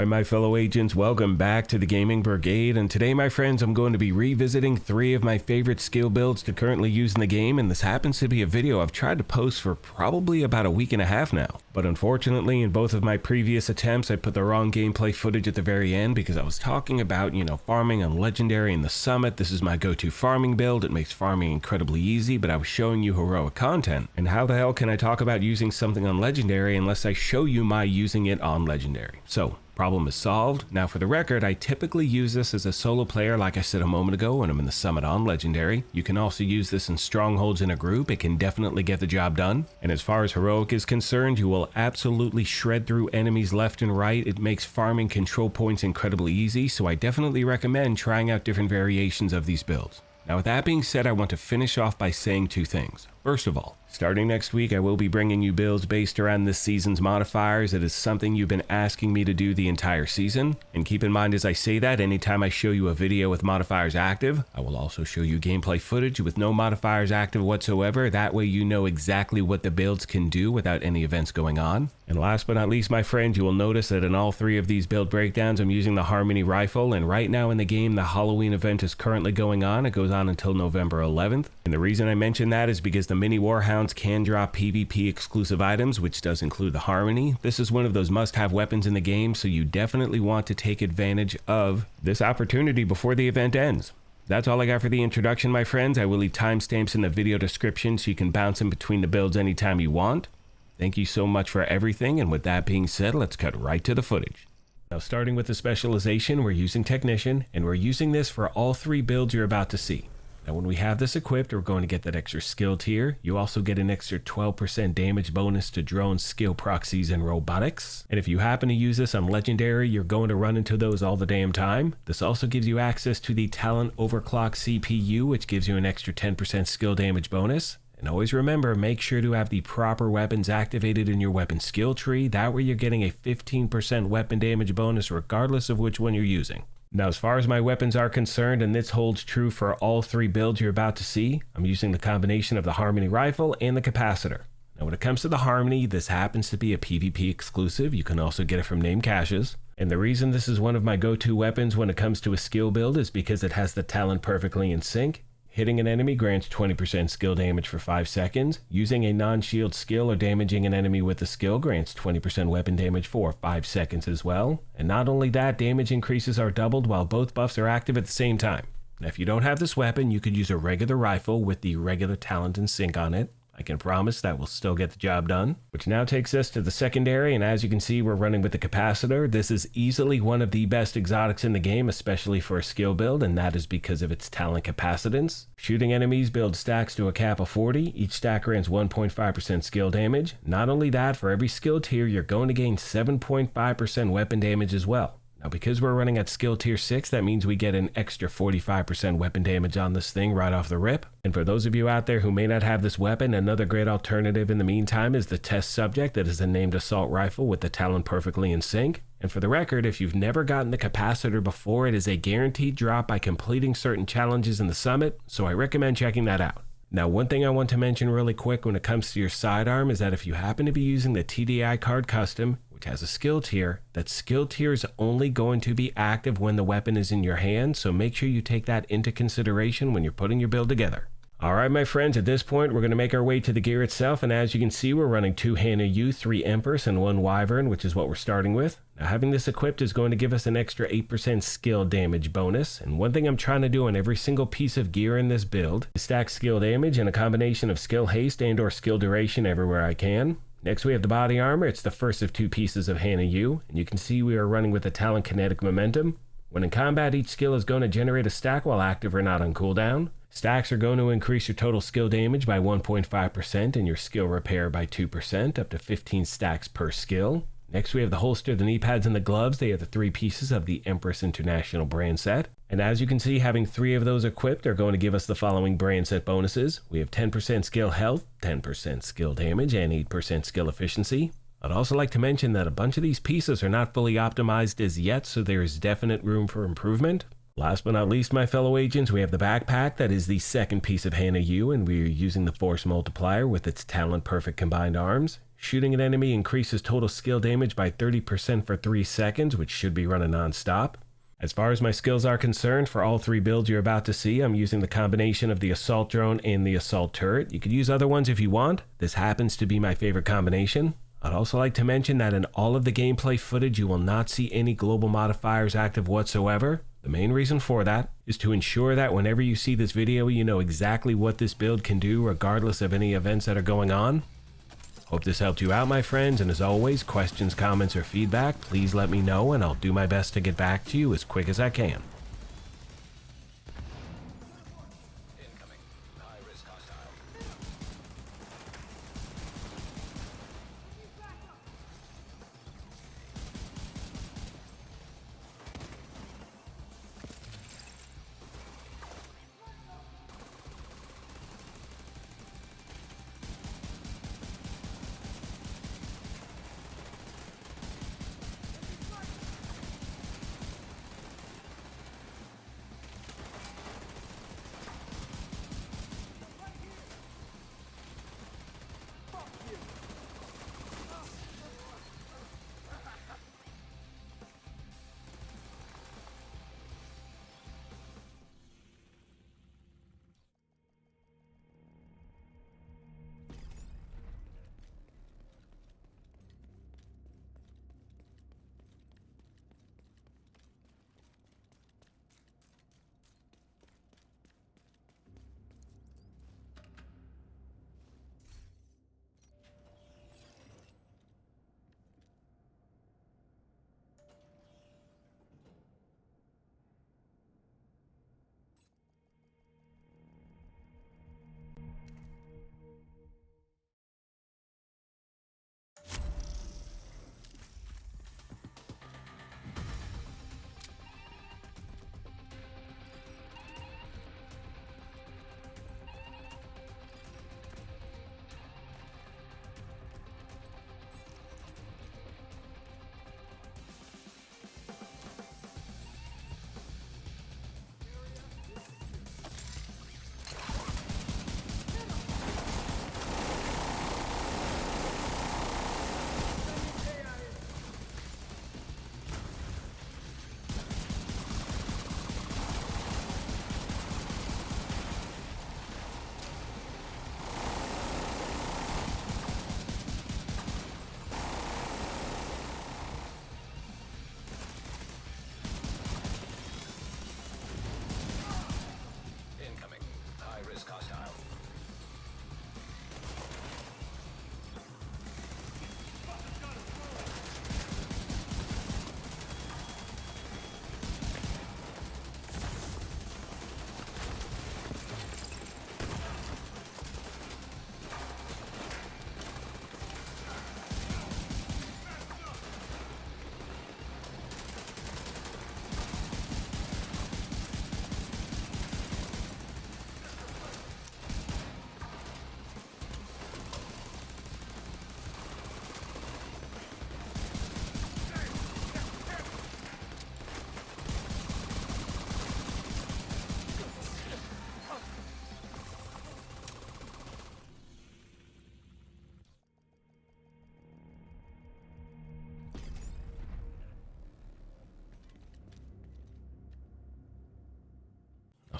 Alright my fellow agents, welcome back to the Gaming Brigade, and today my friends I'm going to be revisiting 3 of my favorite skill builds to currently use in the game, and this happens to be a video I've tried to post for probably about a week and a half now. But unfortunately in both of my previous attempts I put the wrong gameplay footage at the very end because I was talking about, farming on Legendary and the Summit. This is my go-to farming build. It makes farming incredibly easy, but I was showing you heroic content. And how the hell can I talk about using something on Legendary unless I show you my using it on Legendary? So, problem is solved. Now for the record, I typically use this as a solo player like I said a moment ago when I'm in the Summit on Legendary. You can also use this in strongholds in a group. It can definitely get the job done. And as far as heroic is concerned, you will absolutely shred through enemies left and right. It makes farming control points incredibly easy, so I definitely recommend trying out different variations of these builds. Now with that being said, I want to finish off by saying 2 things. First of all, starting next week, I will be bringing you builds based around this season's modifiers. It is something you've been asking me to do the entire season. And keep in mind as I say that, anytime I show you a video with modifiers active, I will also show you gameplay footage with no modifiers active whatsoever. That way you know exactly what the builds can do without any events going on. And last but not least, my friend, you will notice that in all 3 of these build breakdowns, I'm using the Harmony Rifle. And right now in the game, the Halloween event is currently going on. It goes on until November 11th. And the reason I mention that is because the mini Warhounds can drop PvP exclusive items, which does include the Harmony. This is one of those must-have weapons in the game, so you definitely want to take advantage of this opportunity before the event ends. That's all I got for the introduction, my friends. I will leave timestamps in the video description so you can bounce in between the builds anytime you want. Thank you so much for everything, and with that being said, let's cut right to the footage. Now starting with the specialization, we're using Technician, and we're using this for all 3 builds you're about to see. Now when we have this equipped, we're going to get that extra skill tier. You also get an extra 12% damage bonus to drones, skill proxies, and robotics. And if you happen to use this on Legendary, you're going to run into those all the damn time. This also gives you access to the Talent Overclock CPU, which gives you an extra 10% skill damage bonus. And always remember, make sure to have the proper weapons activated in your weapon skill tree. That way you're getting a 15% weapon damage bonus regardless of which one you're using. Now as far as my weapons are concerned, and this holds true for all 3 builds you're about to see, I'm using the combination of the Harmony Rifle and the Capacitor. Now when it comes to the Harmony, this happens to be a PvP exclusive. You can also get it from name caches. And the reason this is one of my go-to weapons when it comes to a skill build is because it has the talent perfectly in sync. Hitting an enemy grants 20% skill damage for 5 seconds. Using a non-shield skill or damaging an enemy with a skill grants 20% weapon damage for 5 seconds as well. And not only that, damage increases are doubled while both buffs are active at the same time. Now if you don't have this weapon, you could use a regular rifle with the regular talent and sync on it. I can promise that will still get the job done. Which now takes us to the secondary, and as you can see we're running with the Capacitor. This is easily one of the best exotics in the game, especially for a skill build, and that is because of its talent capacitance. Shooting enemies builds stacks to a cap of 40. Each stack grants 1.5% skill damage. Not only that, for every skill tier you're going to gain 7.5% weapon damage as well. Now because we're running at skill tier 6, that means we get an extra 45% weapon damage on this thing right off the rip. And for those of you out there who may not have this weapon, another great alternative in the meantime is the Test Subject. That is a named assault rifle with the talent perfectly in sync. And for the record, if you've never gotten the Capacitor before, it is a guaranteed drop by completing certain challenges in the Summit, so I recommend checking that out. Now one thing I want to mention really quick when it comes to your sidearm is that if you happen to be using the TDI card custom, which has a skill tier, that skill tier is only going to be active when the weapon is in your hand, so make sure you take that into consideration when you're putting your build together. Alright my friends, at this point we're going to make our way to the gear itself, and as you can see we're running 2 Hannah U, 3 Empress, and 1 Wyvern, which is what we're starting with. Now having this equipped is going to give us an extra 8% skill damage bonus, and one thing I'm trying to do on every single piece of gear in this build is stack skill damage and a combination of skill haste and or skill duration everywhere I can. Next we have the body armor. It's the first of 2 pieces of Hannah U, and you can see we are running with the talent kinetic momentum. When in combat, each skill is going to generate a stack while active or not on cooldown. Stacks are going to increase your total skill damage by 1.5% and your skill repair by 2%, up to 15 stacks per skill. Next we have the holster, the knee pads, and the gloves. They are the 3 pieces of the Empress International brand set. And as you can see, having 3 of those equipped are going to give us the following brand set bonuses. We have 10% skill health, 10% skill damage, and 8% skill efficiency. I'd also like to mention that a bunch of these pieces are not fully optimized as yet, so there is definite room for improvement. Last but not least, my fellow agents, we have the backpack. That is the second piece of Hannah U, and we are using the force multiplier with its talent perfect combined arms. Shooting an enemy increases total skill damage by 30% for 3 seconds, which should be running non-stop. As far as my skills are concerned, for all 3 builds you're about to see, I'm using the combination of the assault drone and the assault turret. You could use other ones if you want. This happens to be my favorite combination. I'd also like to mention that in all of the gameplay footage, you will not see any global modifiers active whatsoever. The main reason for that is to ensure that whenever you see this video, you know exactly what this build can do regardless of any events that are going on. Hope this helped you out, my friends, and as always, questions, comments, or feedback, please let me know and I'll do my best to get back to you as quick as I can.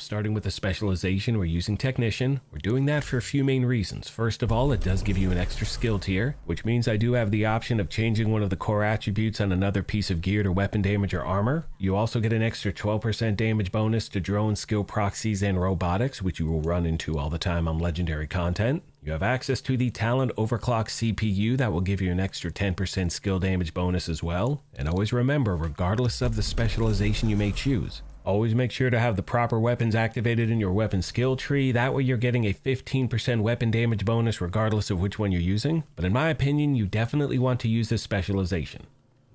Starting with the specialization, we're using Technician. We're doing that for a few main reasons. First of all, it does give you an extra skill tier, which means I do have the option of changing one of the core attributes on another piece of gear to weapon damage or armor. You also get an extra 12% damage bonus to drone, skill proxies, and robotics, which you will run into all the time on legendary content. You have access to the Talent Overclock CPU that will give you an extra 10% skill damage bonus as well. And always remember, regardless of the specialization you may choose, always make sure to have the proper weapons activated in your weapon skill tree. That way you're getting a 15% weapon damage bonus regardless of which one you're using. But in my opinion, you definitely want to use this specialization.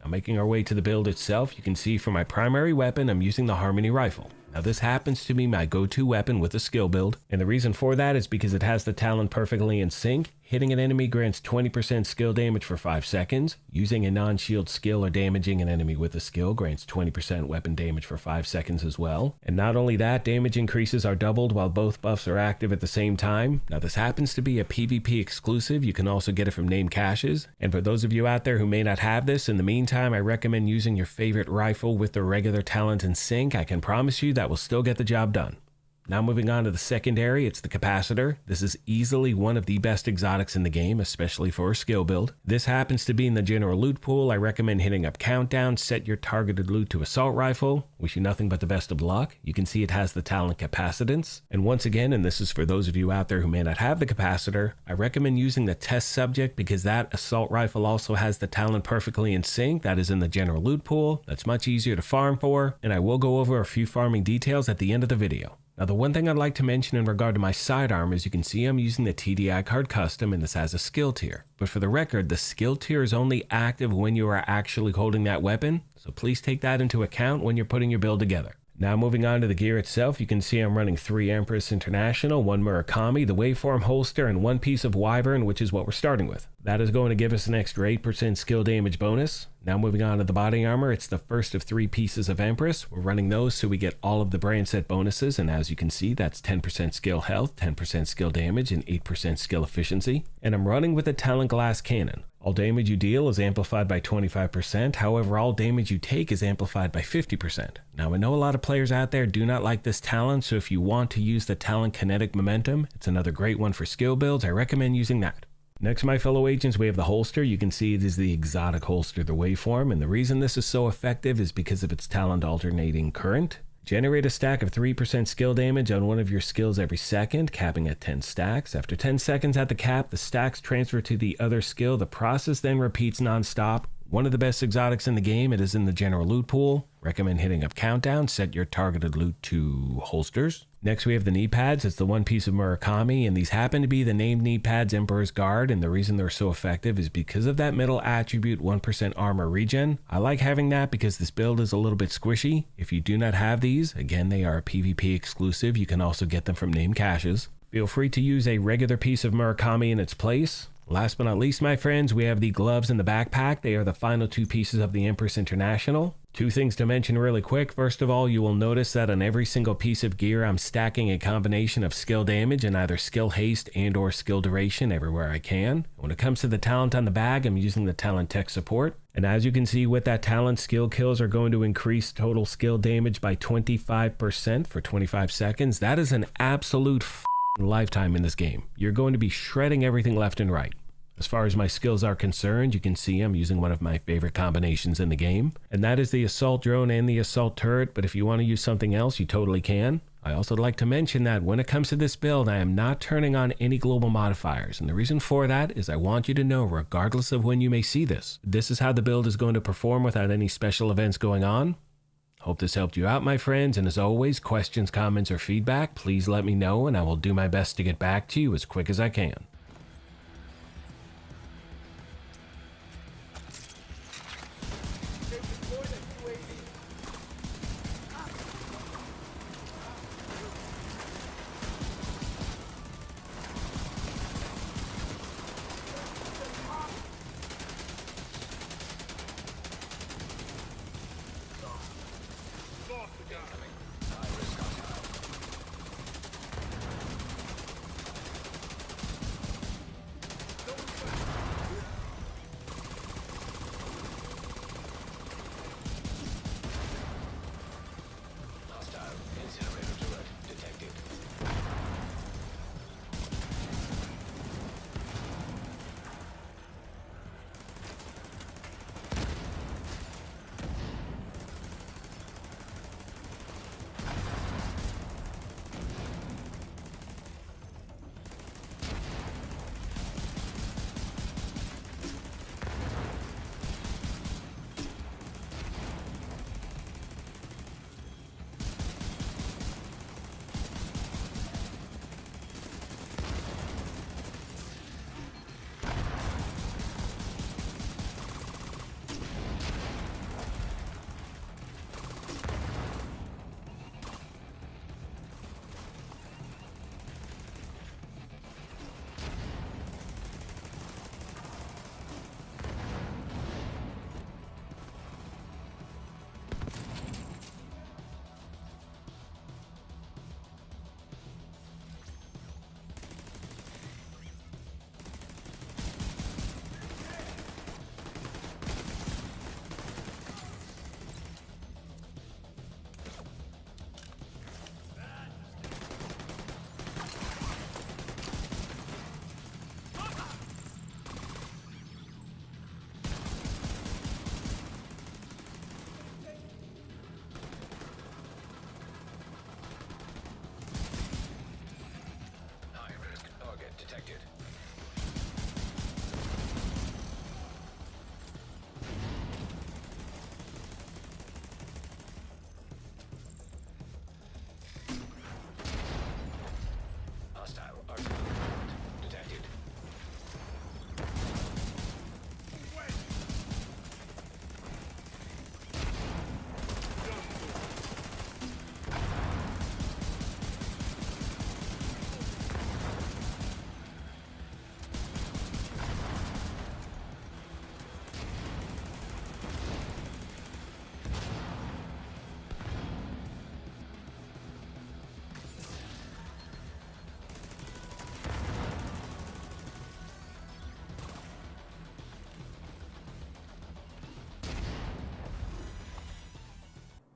Now, making our way to the build itself, you can see for my primary weapon, I'm using the Harmony Rifle. Now this happens to be my go-to weapon with a skill build, and the reason for that is because it has the talent perfectly in sync. Hitting an enemy grants 20% skill damage for 5 seconds. Using a non-shield skill or damaging an enemy with a skill grants 20% weapon damage for 5 seconds as well. And not only that, damage increases are doubled while both buffs are active at the same time. Now this happens to be a PvP exclusive. You can also get it from name caches. And for those of you out there who may not have this, in the meantime, I recommend using your favorite rifle with the regular talent in sync. I can promise you that will still get the job done. Now moving on to the secondary, it's the capacitor. This is easily one of the best exotics in the game, especially for a skill build. This happens to be in the general loot pool. I recommend hitting up countdown, set your targeted loot to assault rifle. Wish you nothing but the best of luck. You can see it has the talent capacitance. And once again, and this is for those of you out there who may not have the capacitor, I recommend using the test subject because that assault rifle also has the talent perfectly in sync. That is in the general loot pool. That's much easier to farm for, and I will go over a few farming details at the end of the video. Now the one thing I'd like to mention in regard to my sidearm is you can see I'm using the TDI card custom and this has a skill tier. But for the record, the skill tier is only active when you are actually holding that weapon, so please take that into account when you're putting your build together. Now moving on to the gear itself, you can see I'm running 3 Empress International, 1 Murakami, the Waveform holster, and 1 piece of Wyvern, which is what we're starting with. That is going to give us an extra 8% skill damage bonus. Now moving on to the body armor, it's the first of 3 pieces of Empress. We're running those so we get all of the brand set bonuses, and as you can see, that's 10% skill health, 10% skill damage, and 8% skill efficiency. And I'm running with a Talent Glass Cannon. All damage you deal is amplified by 25%, however all damage you take is amplified by 50%. Now I know a lot of players out there do not like this talent, so if you want to use the talent Kinetic Momentum, it's another great one for skill builds. I recommend using that. Next, my fellow agents, we have the holster. You can see it is the exotic holster, the Waveform, and the reason this is so effective is because of its talent alternating current. Generate a stack of 3% skill damage on one of your skills every second, capping at 10 stacks. After 10 seconds at the cap, the stacks transfer to the other skill. The process then repeats non-stop. One of the best exotics in the game. It is in the general loot pool. Recommend hitting up countdown, set your targeted loot to holsters. Next we have the knee pads. It's the 1 piece of Murakami, and these happen to be the named knee pads Emperor's Guard, and the reason they're so effective is because of that middle attribute 1% armor regen. I like having that because this build is a little bit squishy. If you do not have these, again they are a PvP exclusive. You can also get them from name caches. Feel free to use a regular piece of Murakami in its place. Last but not least, my friends, we have the gloves and the backpack. They are the final 2 pieces of the Empress International. 2 things to mention really quick. First of all, you will notice that on every single piece of gear, I'm stacking a combination of skill damage and either skill haste and or skill duration everywhere I can. When it comes to the talent on the bag, I'm using the talent tech support. And as you can see with that talent, skill kills are going to increase total skill damage by 25% for 25 seconds. That is an absolute lifetime in this game. You're going to be shredding everything left and right. As far as my skills are concerned, you can see I'm using one of my favorite combinations in the game, and that is the assault drone and the assault turret, but if you want to use something else, you totally can. I also like to mention that when it comes to this build, I am not turning on any global modifiers, and the reason for that is I want you to know, regardless of when you may see this, this is how the build is going to perform without any special events going on. Hope this helped you out, my friends, and as always, questions, comments, or feedback, please let me know, and I will do my best to get back to you as quick as I can.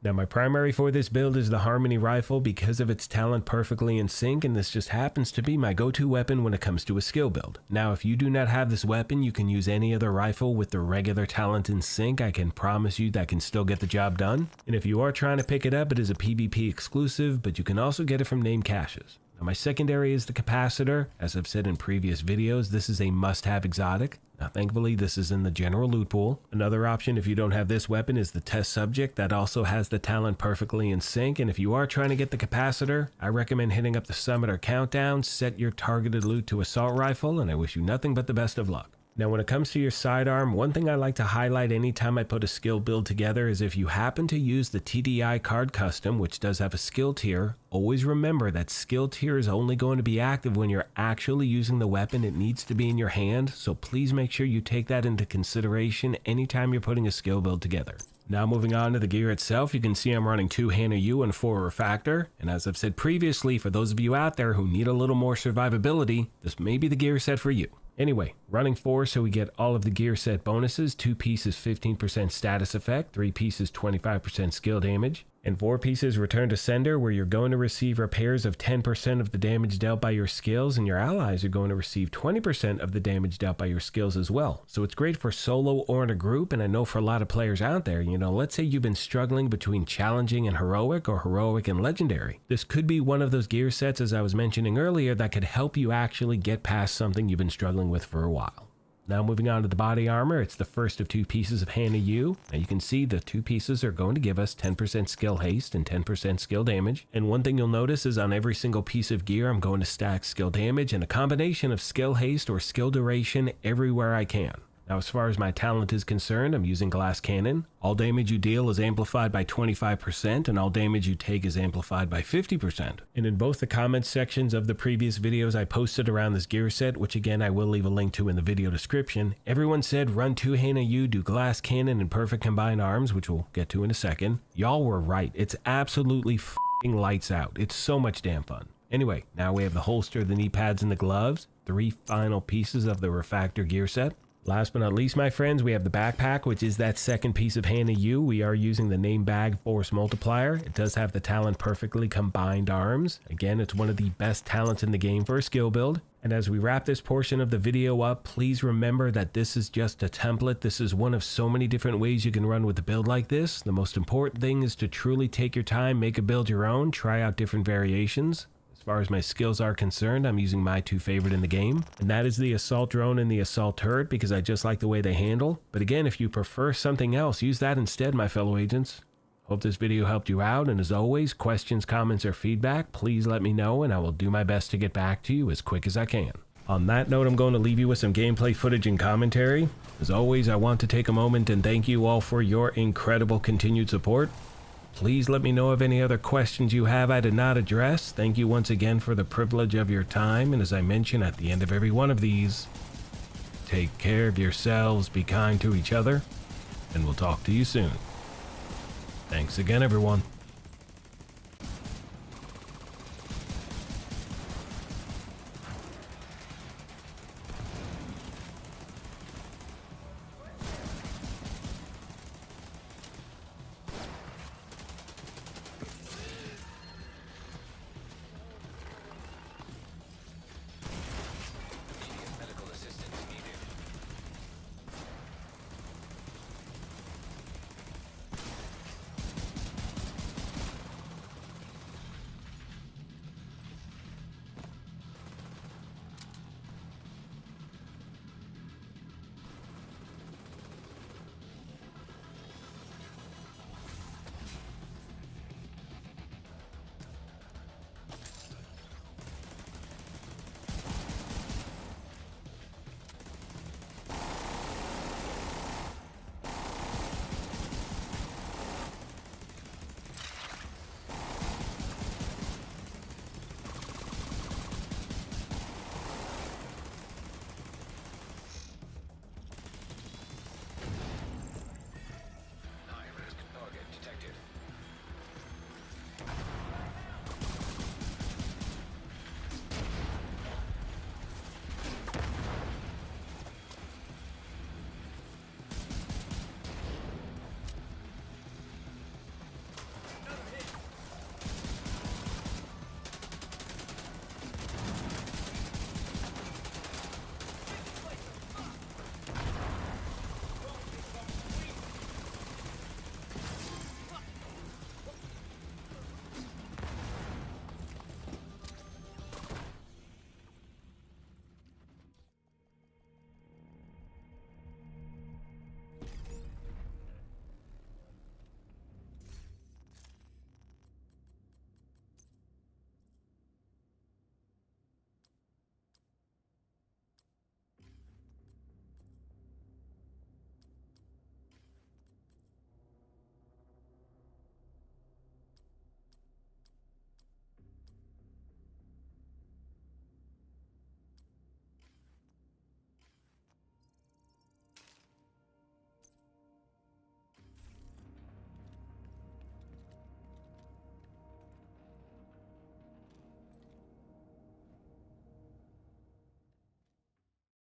Now my primary for this build is the Harmony rifle because of its talent perfectly in sync, and this just happens to be my go-to weapon when it comes to a skill build. Now if you do not have this weapon, you can use any other rifle with the regular talent in sync. I can promise you that can still get the job done. And if you are trying to pick it up, it is a PvP exclusive, but you can also get it from named caches. Now my secondary is the capacitor. As I've said in previous videos, this is a must-have exotic. Now thankfully this is in the general loot pool. Another option if you don't have this weapon is the test subject that also has the talent perfectly in sync, and if you are trying to get the capacitor, I recommend hitting up the summit or countdown, set your targeted loot to assault rifle, and I wish you nothing but the best of luck. Now when it comes to your sidearm, one thing I like to highlight anytime I put a skill build together is if you happen to use the TDI card custom, which does have a skill tier, always remember that skill tier is only going to be active when you're actually using the weapon. It needs to be in your hand, so please make sure you take that into consideration anytime you're putting a skill build together. Now moving on to the gear itself, you can see I'm running 2 Hana U and 4 Refractor, and as I've said previously, for those of you out there who need a little more survivability, this may be the gear set for you. Anyway, running 4 so we get all of the gear set bonuses, 2 pieces 15% status effect, 3 pieces 25% skill damage, and 4 pieces return to sender where you're going to receive repairs of 10% of the damage dealt by your skills, and your allies are going to receive 20% of the damage dealt by your skills as well. So it's great for solo or in a group, and I know for a lot of players out there, let's say you've been struggling between challenging and heroic or heroic and legendary. This could be one of those gear sets, as I was mentioning earlier, that could help you actually get past something you've been struggling with for a while. Now moving on to the body armor, it's the first of 2 pieces of Hana U. Now you can see the 2 pieces are going to give us 10% skill haste and 10% skill damage. And one thing you'll notice is on every single piece of gear, I'm going to stack skill damage and a combination of skill haste or skill duration everywhere I can. Now as far as my talent is concerned, I'm using Glass Cannon. All damage you deal is amplified by 25% and all damage you take is amplified by 50%. And in both the comments sections of the previous videos I posted around this gear set, which again I will leave a link to in the video description, everyone said run 2 Hana U, do Glass Cannon and Perfect Combined Arms, which we'll get to in a second. Y'all were right. It's absolutely f***ing lights out. It's so much damn fun. Anyway, now we have the holster, the knee pads, and the gloves. 3 final pieces of the Refractor gear set. Last but not least, my friends, we have the backpack, which is that second piece of Hana U. We are using the name bag Force Multiplier. It does have the talent Perfectly Combined Arms. Again, it's one of the best talents in the game for a skill build. And as we wrap this portion of the video up, please remember that this is just a template. This is one of so many different ways you can run with a build like this. The most important thing is to truly take your time, make a build your own, try out different variations. As far as my skills are concerned, I'm using my 2 favorite in the game, and that is the Assault Drone and the Assault Turret because I just like the way they handle. But again, if you prefer something else, use that instead, my fellow agents. Hope this video helped you out, and as always, questions, comments, or feedback, please let me know, and I will do my best to get back to you as quick as I can. On that note, I'm going to leave you with some gameplay footage and commentary. As always, I want to take a moment and thank you all for your incredible continued support. Please let me know of any other questions you have I did not address. Thank you once again for the privilege of your time, and as I mention at the end of every one of these, take care of yourselves, be kind to each other, and we'll talk to you soon. Thanks again, everyone.